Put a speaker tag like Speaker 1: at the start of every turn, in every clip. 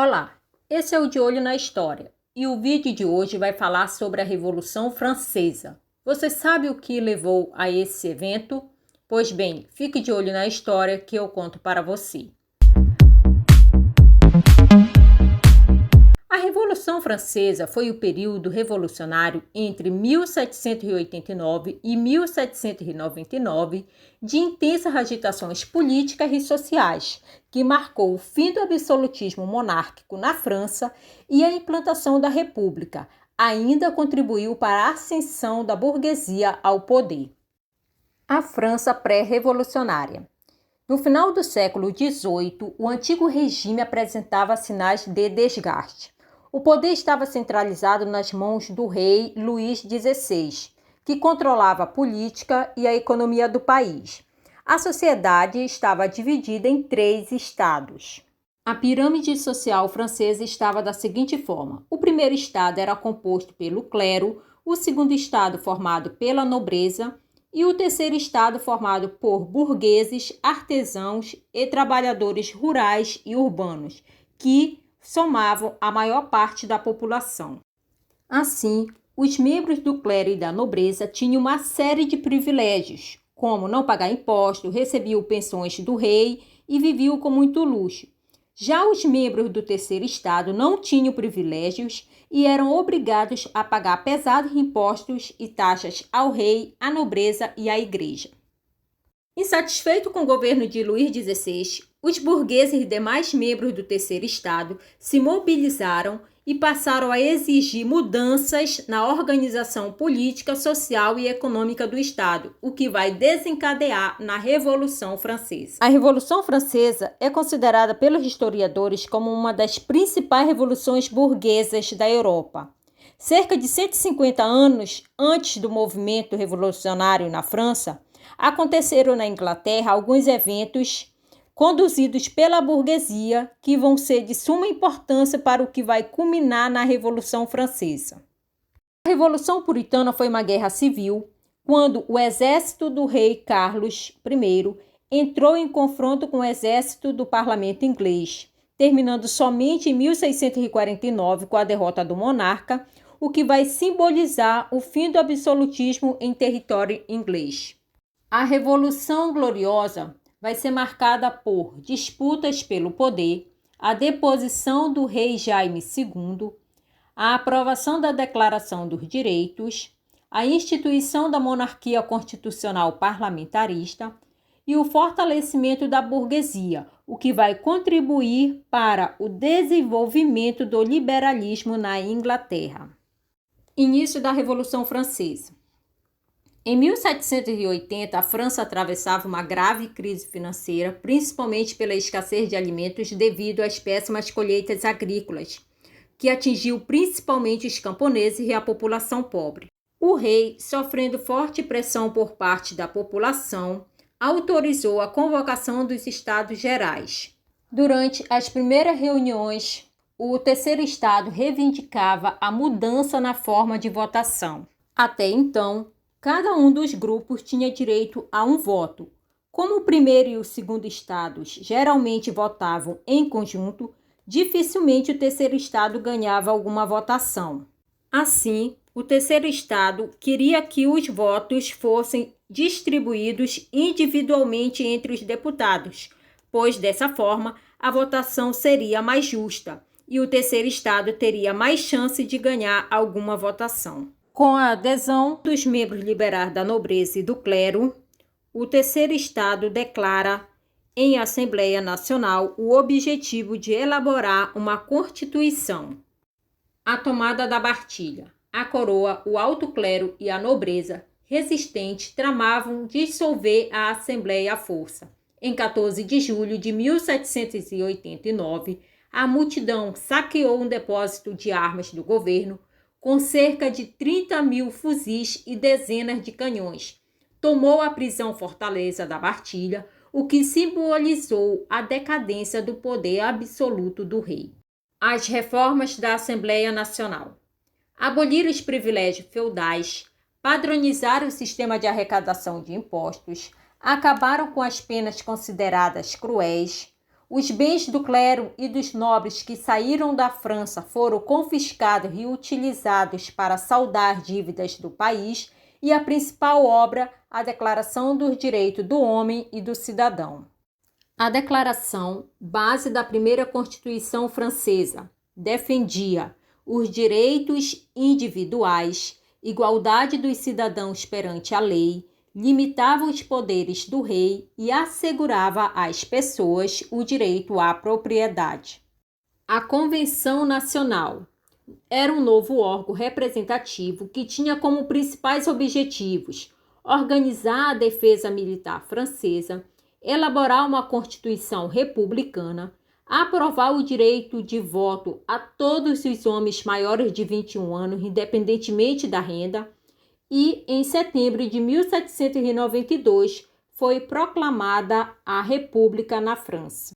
Speaker 1: Olá, esse é o De Olho na História e o vídeo de hoje vai falar sobre a Revolução Francesa. Você sabe o que levou a esse evento? Pois bem, fique de olho na história que eu conto para você. A Revolução Francesa foi o período revolucionário entre 1789 e 1799 de intensas agitações políticas e sociais, que marcou o fim do absolutismo monárquico na França e a implantação da República. Ainda contribuiu para a ascensão da burguesia ao poder. A França pré-revolucionária. No final do século XVIII, o antigo regime apresentava sinais de desgaste. O poder estava centralizado nas mãos do rei Luís XVI, que controlava a política e a economia do país. A sociedade estava dividida em 3 estados. A pirâmide social francesa estava da seguinte forma: o primeiro estado era composto pelo clero, o segundo estado formado pela nobreza e o terceiro estado formado por burgueses, artesãos e trabalhadores rurais e urbanos, que somavam a maior parte da população. Assim, os membros do clero e da nobreza tinham uma série de privilégios, como não pagar impostos, recebiam pensões do rei e viviam com muito luxo. Já os membros do terceiro estado não tinham privilégios e eram obrigados a pagar pesados impostos e taxas ao rei, à nobreza e à igreja. Insatisfeito com o governo de Luís XVI, os burgueses e demais membros do terceiro estado se mobilizaram e passaram a exigir mudanças na organização política, social e econômica do estado, o que vai desencadear na Revolução Francesa. A Revolução Francesa é considerada pelos historiadores como uma das principais revoluções burguesas da Europa. Cerca de 150 anos antes do movimento revolucionário na França, aconteceram na Inglaterra alguns eventos conduzidos pela burguesia que vão ser de suma importância para o que vai culminar na Revolução Francesa. A Revolução Puritana foi uma guerra civil, quando o exército do rei Carlos I entrou em confronto com o exército do parlamento inglês, terminando somente em 1649 com a derrota do monarca, o que vai simbolizar o fim do absolutismo em território inglês. A Revolução Gloriosa vai ser marcada por disputas pelo poder, a deposição do rei Jaime II, a aprovação da Declaração dos Direitos, a instituição da monarquia constitucional parlamentarista e o fortalecimento da burguesia, o que vai contribuir para o desenvolvimento do liberalismo na Inglaterra. Início da Revolução Francesa. Em 1780, a França atravessava uma grave crise financeira, principalmente pela escassez de alimentos devido às péssimas colheitas agrícolas, que atingiu principalmente os camponeses e a população pobre. O rei, sofrendo forte pressão por parte da população, autorizou a convocação dos Estados Gerais. Durante as primeiras reuniões, o terceiro estado reivindicava a mudança na forma de votação. Até então, cada um dos grupos tinha direito a um voto. Como o primeiro e o segundo estados geralmente votavam em conjunto, dificilmente o terceiro estado ganhava alguma votação. Assim, o terceiro estado queria que os votos fossem distribuídos individualmente entre os deputados, pois dessa forma a votação seria mais justa e o terceiro estado teria mais chance de ganhar alguma votação. Com a adesão dos membros liberais da nobreza e do clero, o terceiro estado declara em Assembleia Nacional o objetivo de elaborar uma Constituição. A tomada da Bastilha. A coroa, o alto clero e a nobreza resistente tramavam dissolver a Assembleia à força. Em 14 de julho de 1789, a multidão saqueou um depósito de armas do governo, com cerca de 30.000 fuzis e dezenas de canhões. Tomou a prisão fortaleza da Bastilha, o que simbolizou a decadência do poder absoluto do rei. As reformas da Assembleia Nacional. Abolir os privilégios feudais, padronizar o sistema de arrecadação de impostos, acabaram com as penas consideradas cruéis, Os bens do clero e dos nobres que saíram da França foram confiscados e utilizados para saldar dívidas do país, e a principal obra, a Declaração dos Direitos do Homem e do Cidadão. A Declaração, base da primeira Constituição francesa, defendia os direitos individuais, igualdade dos cidadãos perante a lei, limitava os poderes do rei e assegurava às pessoas o direito à propriedade. A Convenção Nacional era um novo órgão representativo que tinha como principais objetivos organizar a defesa militar francesa, elaborar uma Constituição republicana, aprovar o direito de voto a todos os homens maiores de 21 anos, independentemente da renda, e, em setembro de 1792, foi proclamada a República na França.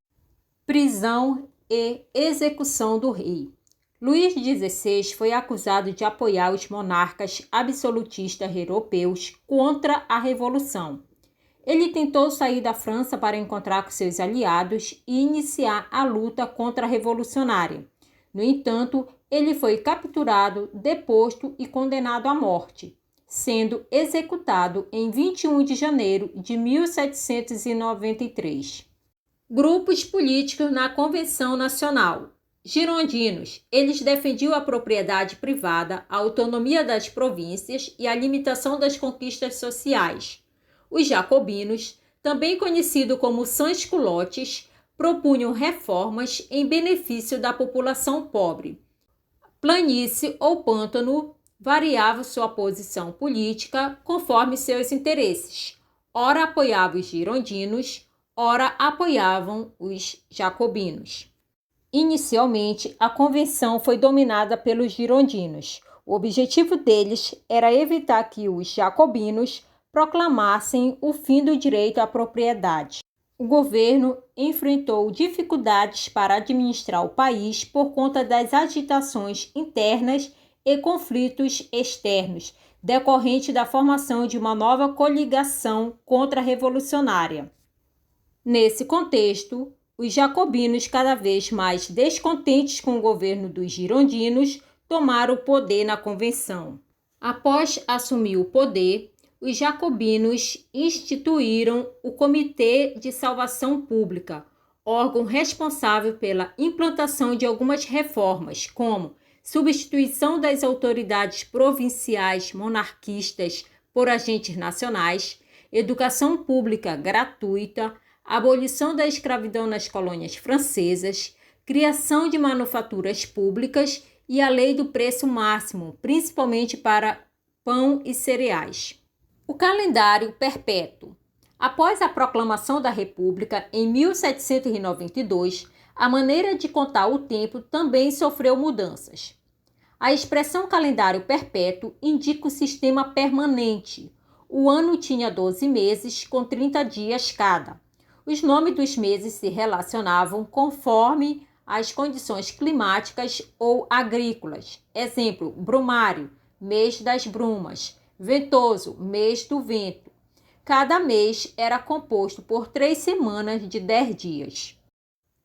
Speaker 1: Prisão e execução do rei. Luís XVI foi acusado de apoiar os monarcas absolutistas europeus contra a Revolução. Ele tentou sair da França para encontrar com seus aliados e iniciar a luta contra a revolucionária. No entanto, ele foi capturado, deposto e condenado à morte, sendo executado em 21 de janeiro de 1793. Grupos políticos na Convenção Nacional. Girondinos, eles defendiam a propriedade privada, a autonomia das províncias e a limitação das conquistas sociais. Os jacobinos, também conhecidos como sans-culottes, propunham reformas em benefício da população pobre. Planície ou pântano variava sua posição política conforme seus interesses. Ora apoiavam os girondinos, ora apoiavam os jacobinos. Inicialmente, a convenção foi dominada pelos girondinos. O objetivo deles era evitar que os jacobinos proclamassem o fim do direito à propriedade. O governo enfrentou dificuldades para administrar o país por conta das agitações internas e conflitos externos, decorrente da formação de uma nova coligação contra-revolucionária. Nesse contexto, os jacobinos, cada vez mais descontentes com o governo dos girondinos, tomaram o poder na convenção. Após assumir o poder, os jacobinos instituíram o Comitê de Salvação Pública, órgão responsável pela implantação de algumas reformas, como substituição das autoridades provinciais monarquistas por agentes nacionais, educação pública gratuita, abolição da escravidão nas colônias francesas, criação de manufaturas públicas e a lei do preço máximo, principalmente para pão e cereais. O calendário perpétuo. Após a proclamação da República em 1792, a maneira de contar o tempo também sofreu mudanças. A expressão calendário perpétuo indica o sistema permanente. O ano tinha 12 meses, com 30 dias cada. Os nomes dos meses se relacionavam conforme as condições climáticas ou agrícolas. Exemplo, brumário, mês das brumas. Ventoso, mês do vento. Cada mês era composto por 3 semanas de 10 dias.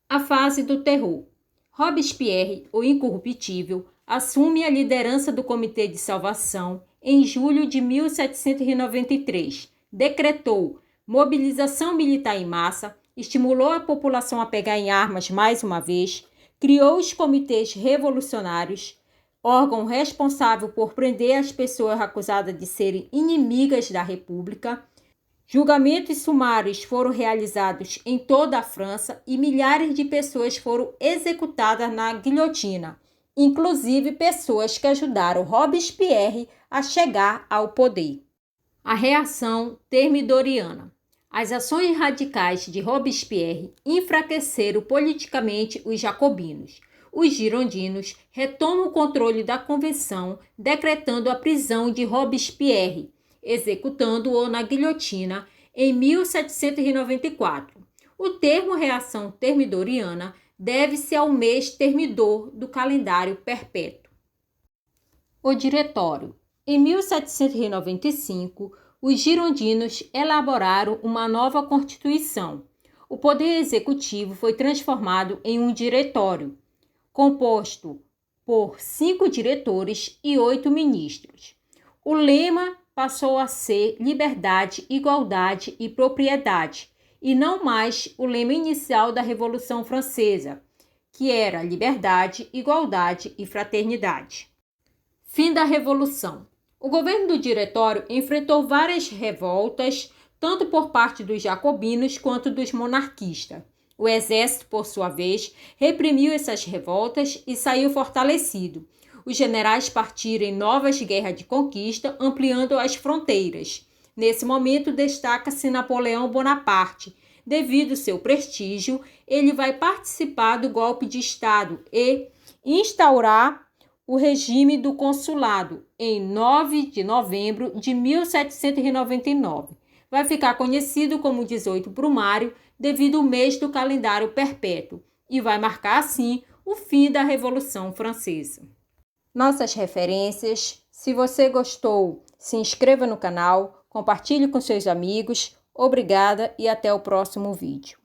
Speaker 1: A fase do terror. Robespierre, o incorruptível, assume a liderança do Comitê de Salvação em julho de 1793. Decretou mobilização militar em massa, estimulou a população a pegar em armas mais uma vez, criou os comitês revolucionários, órgão responsável por prender as pessoas acusadas de serem inimigas da República. Julgamentos sumários foram realizados em toda a França e milhares de pessoas foram executadas na guilhotina, inclusive pessoas que ajudaram Robespierre a chegar ao poder. A reação termidoriana. As ações radicais de Robespierre enfraqueceram politicamente os jacobinos. Os girondinos retomam o controle da convenção, decretando a prisão de Robespierre, executando-o na guilhotina em 1794. O termo reação termidoriana deve-se ao mês termidor do calendário perpétuo. O Diretório. Em 1795, os girondinos elaboraram uma nova Constituição. o Poder Executivo foi transformado em um diretório, composto por 5 diretores e 8 ministros. O lema passou a ser liberdade, igualdade e propriedade, e não mais o lema inicial da Revolução Francesa, que era liberdade, igualdade e fraternidade. Fim da Revolução. O governo do Diretório enfrentou várias revoltas, tanto por parte dos jacobinos quanto dos monarquistas. O exército, por sua vez, reprimiu essas revoltas e saiu fortalecido. Os generais partiram em novas guerras de conquista, ampliando as fronteiras. Nesse momento, destaca-se Napoleão Bonaparte. Devido ao seu prestígio, ele vai participar do golpe de Estado e instaurar o regime do consulado em 9 de novembro de 1799. Vai ficar conhecido como 18 Brumário devido ao mês do calendário perpétuo e vai marcar, assim, o fim da Revolução Francesa. Nossas referências. Se você gostou, se inscreva no canal, compartilhe com seus amigos. Obrigada e até o próximo vídeo.